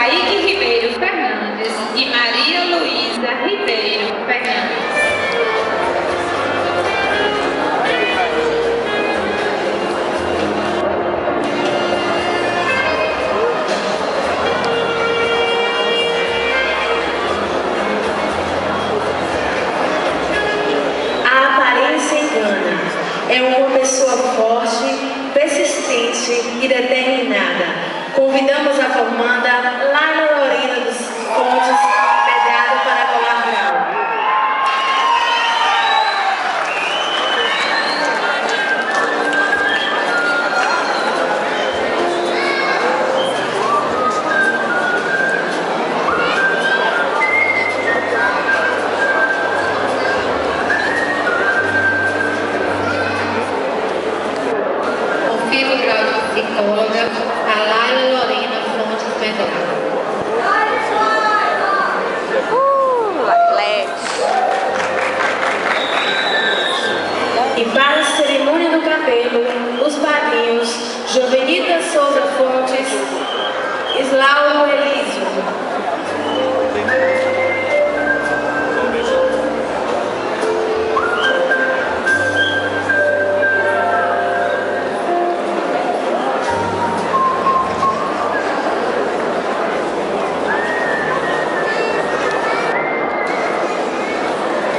Kaique Ribeiro Fernandes e Maria Luísa Ribeiro Fernandes. A aparência engana. É uma pessoa forte, persistente e determinada. Convidamos a formanda Laila Lorena dos Fontes Medrado para colar grau. Confira o grau de psicóloga, a Laila Lorena Fontes Medrado. E para a cerimônia do cabelo, os padrinhos Jovenita Souza Fontes, Islaulo Elísio.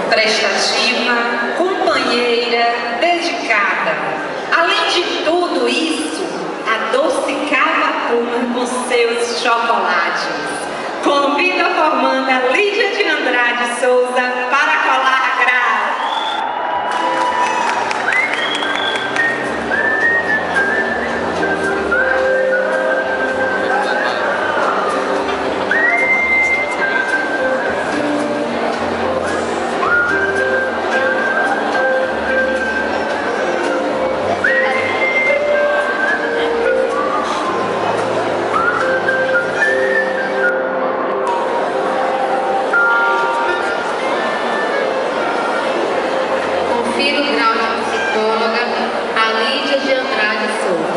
Prestativa, companheira, dedicada. Além de tudo isso, adocicava a turma com seus chocolates. Convido a formanda Lídia de Andrade Souza para colar grau. Confira o grau de psicóloga, a Lídia de Andrade Souza.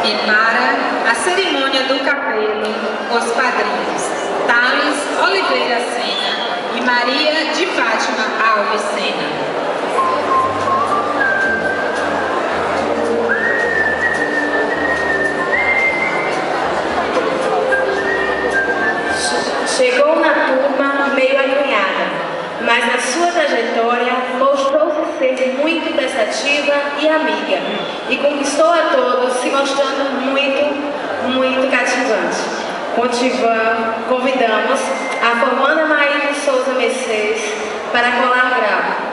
E para a cerimônia do cabelo, os padrinhos Thales Oliveira Sena e Maria de Fátima Alves Sena. Chegou na turma meio acanhada, mas na sua trajetória mostrou-se ser muito prestativa e amiga, e conquistou a todos, se mostrando muito cativante. Convidamos a formanda Maria de Souza Mercedes para colar grau.